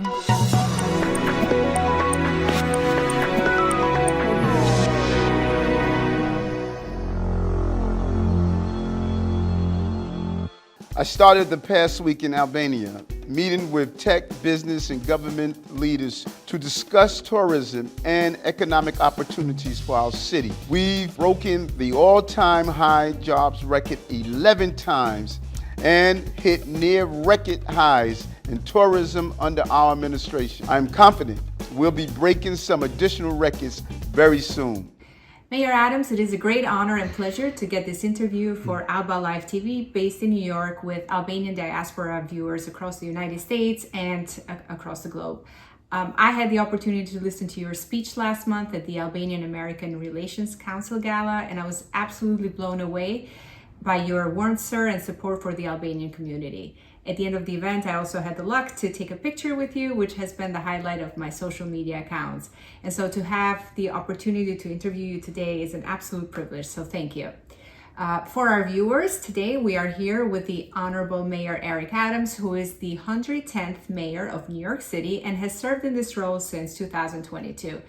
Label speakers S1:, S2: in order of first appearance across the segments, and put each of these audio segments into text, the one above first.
S1: I started the past week in Albania, meeting with tech, business, and government leaders to discuss tourism and economic opportunities for our city. We've broken the all-time high jobs record 11 times and hit near record highs in tourism under our administration. I'm confident we'll be breaking some additional records very soon.
S2: Mayor Adams, it is a great honor and pleasure to get this interview for Alba Live TV based in New York with Albanian diaspora viewers across the United States and across the globe. I had the opportunity to listen to your speech last month at the Albanian American Relations Council Gala, and I was absolutely blown away by your warmth, sir, and support for the Albanian community. At the end of the event, I also had the luck to take a picture with you, which has been the highlight of my social media accounts. And so to have the opportunity to interview you today is an absolute privilege, so thank you. For our viewers, today we are here with the Honorable Mayor Eric Adams, who is the 110th Mayor of New York City and has served in this role since 2022.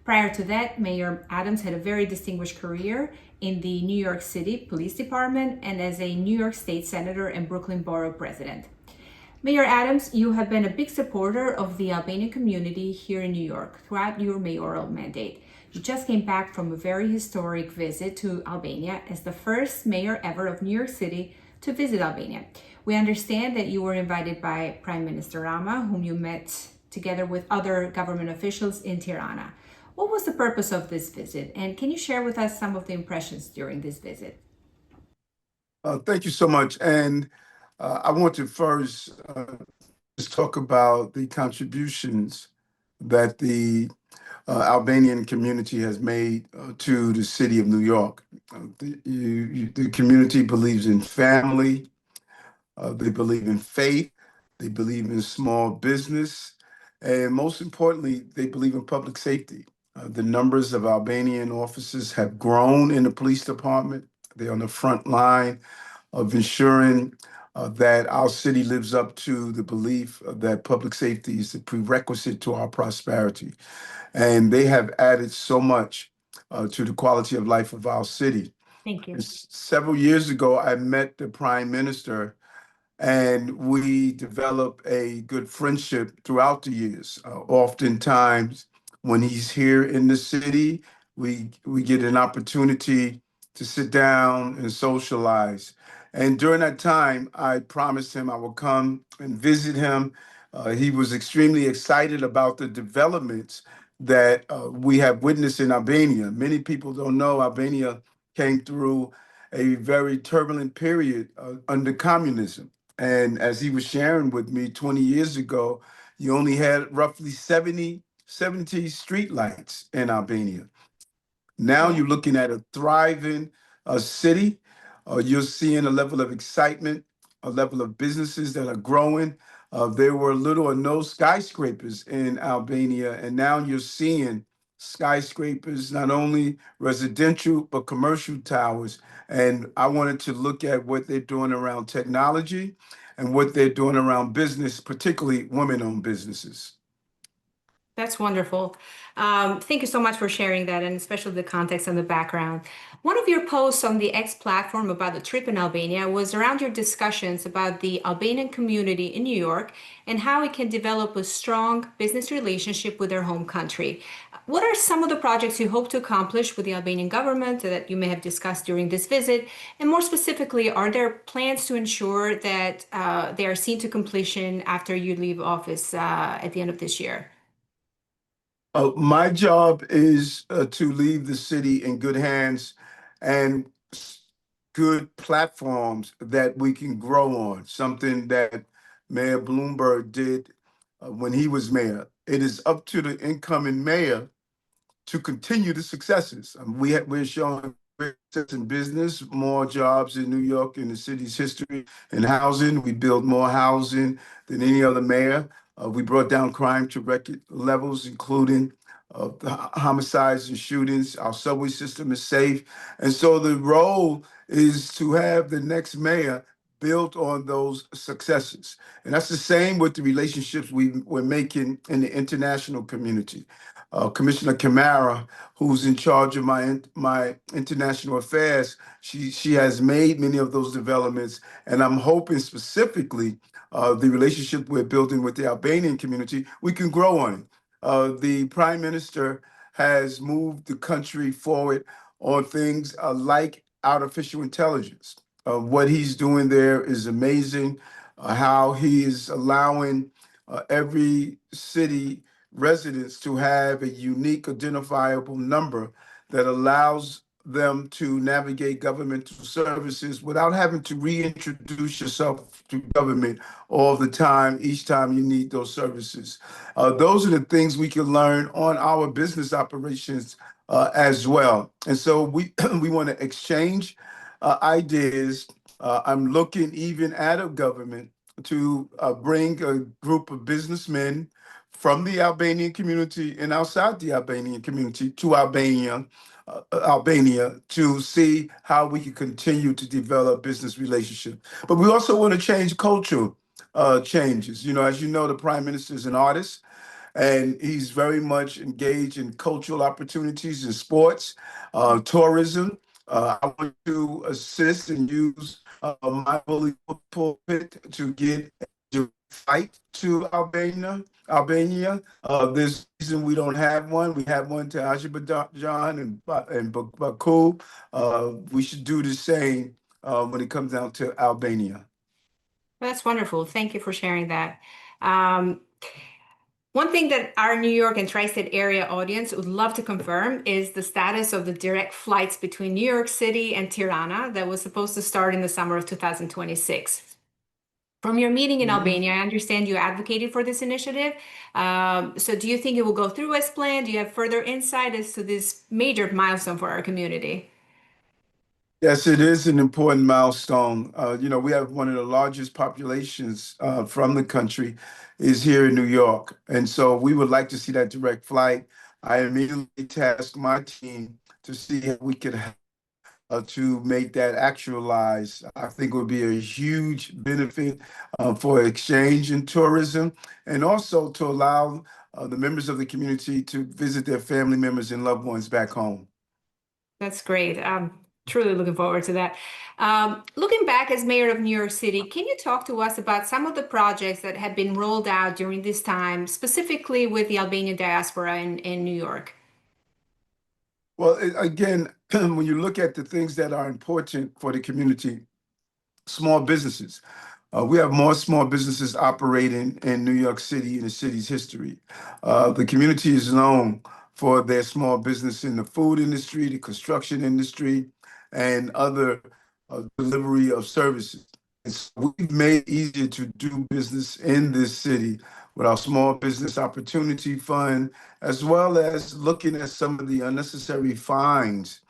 S2: Prior to that, Mayor Adams had a very distinguished career in the New York City Police Department and as a New York State Senator and Brooklyn Borough President. Mayor Adams, you have been a big supporter of the Albanian community here in New York throughout your mayoral mandate. You just came back from a very historic visit to Albania as the first mayor ever of New York City to visit Albania. We understand that you were invited by Prime Minister Rama, whom you met together with other government officials in Tirana. What was the purpose of this visit, and can you share with us some of the impressions during this visit?
S1: Thank you so much. And I want to first just talk about the contributions that the Albanian community has made to the city of New York. The community believes in family, they believe in faith, they believe in small business, and most importantly, they believe in public safety. The numbers of Albanian officers have grown in the police department. They're on the front line of ensuring that our city lives up to the belief that public safety is the prerequisite to our prosperity. And they have added so much to the quality of life of our city.
S2: Thank you.
S1: Several years ago, I met the Prime Minister and we developed a good friendship throughout the years. Oftentimes, when he's here in the city, we get an opportunity to sit down and socialize. And during that time, I promised him I would come and visit him. He was extremely excited about the developments that we have witnessed in Albania. Many people don't know Albania came through a very turbulent period under communism. And as he was sharing with me 20 years ago, you only had roughly 70 street lights in Albania. Now you're looking at a thriving city. You're seeing a level of excitement, a level of businesses that are growing. There were little or no skyscrapers in Albania, and now you're seeing skyscrapers, not only residential, but commercial towers. And I wanted to look at what they're doing around technology and what they're doing around business, particularly women-owned businesses.
S2: That's wonderful. Thank you so much for sharing that, and especially the context and the background. One of your posts on the X platform about the trip in Albania was around your discussions about the Albanian community in New York and how it can develop a strong business relationship with their home country. What are some of the projects you hope to accomplish with the Albanian government that you may have discussed during this visit? And more specifically, are there plans to ensure that they are seen to completion after you leave office at the end of this year?
S1: My job is to leave the city in good hands and good platforms that we can grow on, something that Mayor Bloomberg did when he was mayor. It is up to the incoming mayor to continue the successes. We're showing success in business, more jobs in New York in the city's history. In housing, we build more housing than any other mayor. We brought down crime to record levels, including the homicides and shootings. Our subway system is safe. And so the role is to have the next mayor built on those successes. And that's the same with the relationships we're making in the international community. Commissioner Camara, who's in charge of my international affairs, she has made many of those developments, and I'm hoping specifically the relationship we're building with the Albanian community, we can grow on it. The Prime Minister has moved the country forward on things like artificial intelligence. What he's doing there is amazing. How he is allowing every city residents to have a unique identifiable number that allows them to navigate governmental services without having to reintroduce yourself to government all the time, each time you need those services. Those are the things we can learn on our business operations as well. And so we we want to exchange ideas. I'm looking even at a government to bring a group of businessmen from the Albanian community and outside the Albanian community to Albania to see how we can continue to develop business relationships. But we also want to change cultural changes. You know, as you know, the Prime Minister is an artist and he's very much engaged in cultural opportunities in sports, tourism. I want to assist and use my bully pulpit to get a fight to Albania. This reason we don't have one. We have one to Azerbaijan and Baku. We should do the same when it comes down to Albania.
S2: That's wonderful. Thank you for sharing that. Um, One thing that our New York and tri-state area audience would love to confirm is the status of the direct flights between New York City and Tirana that was supposed to start in the summer of 2026. From your meeting in
S1: Mhm.
S2: Albania, I understand you advocated for this initiative. So do you think it will go through as planned? Do you have further insight as to this major milestone for our community?
S1: Yes, it is an important milestone. You know, we have one of the largest populations from the country is here in New York. And so we would like to see that direct flight. I immediately tasked my team to see how we could to make that actualize. I think it would be a huge benefit for exchange and tourism, and also to allow the members of the community to visit their family members and loved ones back home.
S2: That's great. I'm truly looking forward to that. Looking back as mayor of New York City, can you talk to us about some of the projects that have been rolled out during this time, specifically with the Albanian diaspora in New York?
S1: Well, again, when you look at the things that are important for the community, small businesses. We have more small businesses operating in New York City in the city's history. The community is known for their small business in the food industry, the construction industry, and other delivery of services. And so we've made it easier to do business in this city with our Small Business Opportunity Fund, as well as looking at some of the unnecessary fines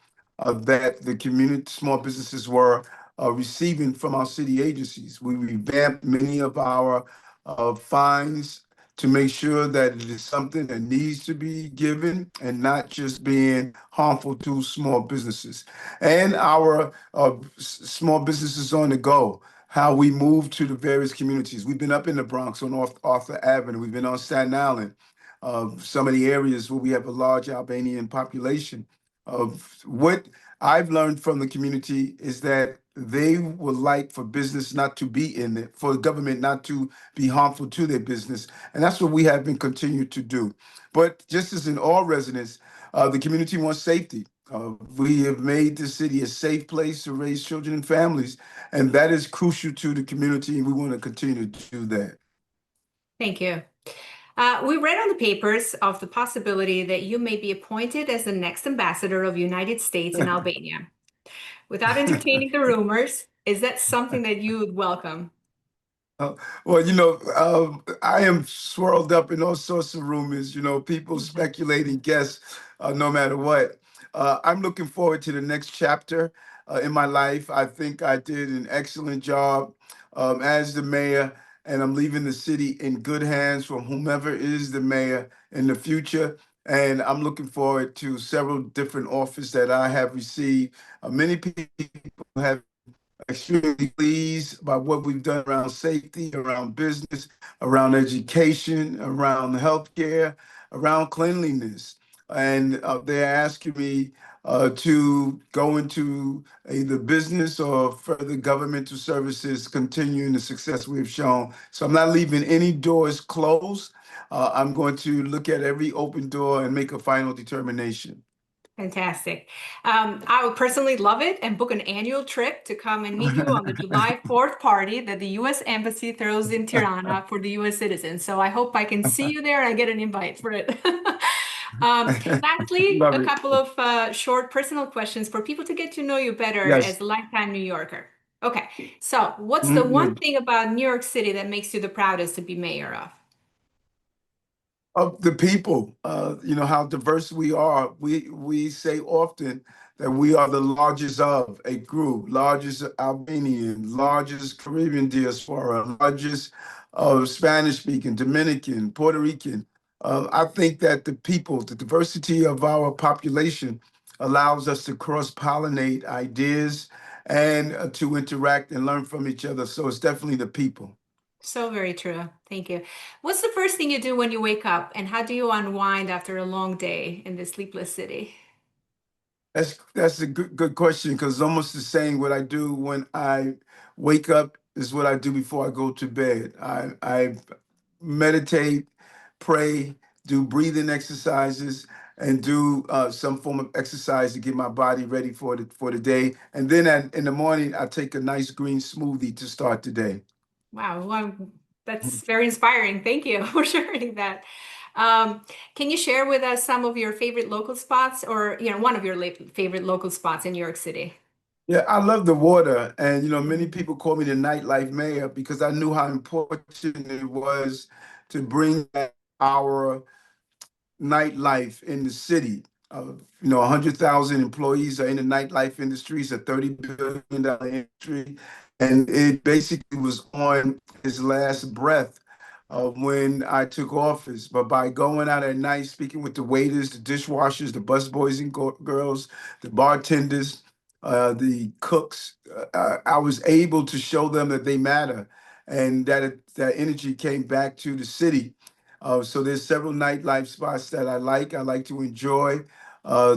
S1: that the community small businesses were receiving from our city agencies. We revamped many of our fines to make sure that it is something that needs to be given and not just being harmful to small businesses. And our small businesses on the go, how we move to the various communities. We've been up in the Bronx on Arthur Avenue. We've been on Staten Island, some of the areas where we have a large Albanian population. Of what I've learned from the community is that they would like for business not to be in it, for the government not to be harmful to their business. And that's what we have been continued to do. But just as in all residents, the community wants safety. We have made the city a safe place to raise children and families, and that is crucial to the community, and we want to continue to do that.
S2: Thank you. We read on the papers of the possibility that you may be appointed as the next ambassador of United States in Albania. Without entertaining the rumors, is that something that you would welcome?
S1: Uh, well, you know, I am swirled up in all sorts of rumors, you know, people
S2: Mhm.
S1: speculating, guess, no matter what. I'm looking forward to the next chapter in my life. I think I did an excellent job as the mayor, and I'm leaving the city in good hands from whomever is the mayor in the future. And I'm looking forward to several different offers that I have received. Many people have extremely pleased by what we've done around safety, around business, around education, around healthcare, around cleanliness. And they're asking me to go into either business or further governmental services, continuing the success we've shown. So I'm not leaving any doors closed. I'm going to look at every open door and make a final determination.
S2: Fantastic. I would personally love it and book an annual trip to come and meet you on the July 4th party that the U.S. Embassy throws in Tirana for the U.S. citizens. So I hope I can see you there and I get an invite for it. Lastly,
S1: Love
S2: a
S1: it.
S2: couple of short personal questions for people to get to know you better as
S1: Yes.
S2: a lifetime New Yorker. Okay, so what's the one
S1: Mhm.
S2: thing about New York City that makes you the proudest to be mayor of?
S1: Of the people, how diverse we are. We say often that we are the largest of a group, largest Albanian, largest Caribbean diaspora, largest Spanish speaking, Dominican, Puerto Rican. I think that the people, the diversity of our population allows us to cross-pollinate ideas and to interact and learn from each other. So it's definitely the people.
S2: So very true. Thank you. What's the first thing you do when you wake up, and how do you unwind after a long day in the sleepless city?
S1: That's a good question because it's almost the same. What I do when I wake up is what I do before I go to bed. I meditate, pray, do breathing exercises, and do some form of exercise to get my body ready for the day. And then in the morning, I take a nice green smoothie to start the day.
S2: Wow, well, that's very inspiring. Thank you for sharing that. Um, can you share with us some of your favorite local spots, or one of your favorite local spots in New York City?
S1: Yeah, I love the water, and many
S2: Mhm.
S1: people call me the nightlife mayor because I knew how important it was to bring back our nightlife in the city. 100,000 employees are in the nightlife industry. It's a $30 billion industry. And it basically was on his last breath when I took office. But by going out at night, speaking with the waiters, the dishwashers, the busboys and girls, the bartenders, the cooks, I was able to show them that they matter and that energy came back to the city. So there's several nightlife spots that I like. I like to enjoy.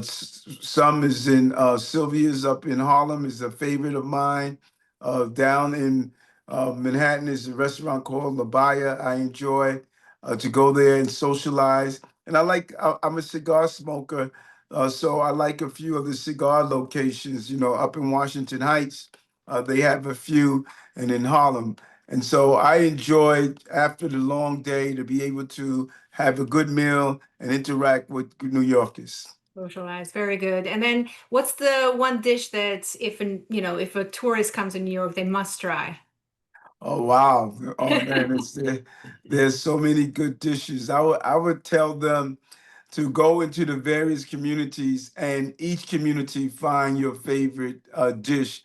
S1: Some is in Sylvia's up in Harlem is a favorite of mine. Down in Manhattan is a restaurant called La Baya. I enjoy to go there and socialize. And I'm a cigar smoker, so I like a few of the cigar locations. Up in Washington Heights, they have a few, and in Harlem. And so I enjoyed after the long day to be able to have a good meal and interact with New Yorkers.
S2: Socialize, very good. And then, what's the one dish that if a tourist comes in New York, they must try?
S1: Oh wow. Oh man, there's so many good dishes. I would tell them to go into the various communities and each community find your favorite dish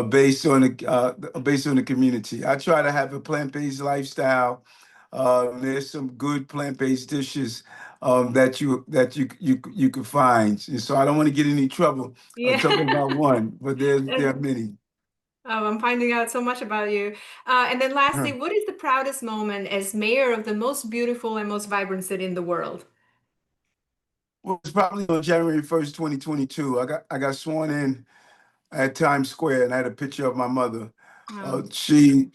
S1: based on the community. I try to have a plant-based lifestyle. There's some good plant-based dishes that you could find. And so I don't want to get in any trouble. I'm
S2: Yeah.
S1: talking about one, but there are many.
S2: Oh, I'm finding out so much about you. And then lastly, what is the proudest moment as mayor of the most beautiful and most vibrant city in the world?
S1: Well, it's probably on January 1st, 2022. I got sworn in at Times Square, and I had a picture of my mother.
S2: Um,
S1: She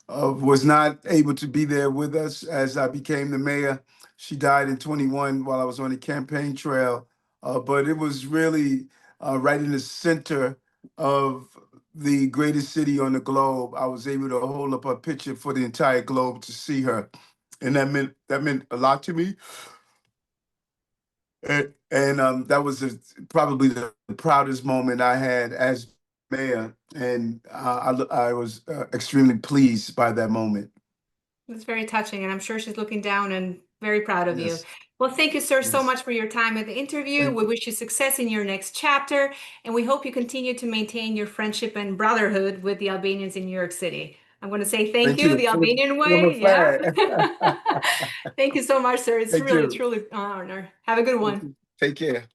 S1: was not able to be there with us as I became the mayor. She died in 21 while I was on the campaign trail, but it was really right in the center of the greatest city on the globe. I was able to hold up a picture for the entire globe to see her, and that meant a lot to me. And that was probably the proudest moment I had as mayor, and I was extremely pleased by that moment.
S2: it's very touching, and I'm sure she's looking down and very proud of you.
S1: Yes,
S2: Well, thank you, sir, so
S1: yes.
S2: much for your time at the interview.
S1: Thank
S2: We
S1: you.
S2: wish you success in your next chapter, and we hope you continue to maintain your friendship and brotherhood with the Albanians in New York City. I'm going to say thank
S1: Thank
S2: you
S1: you.
S2: the Albanian
S1: Feel my
S2: way. Yeah.
S1: flag.
S2: Thank you so much, sir. It's
S1: Thank
S2: really,
S1: you.
S2: truly an honor. Have a good
S1: Thank
S2: one.
S1: you. Take care.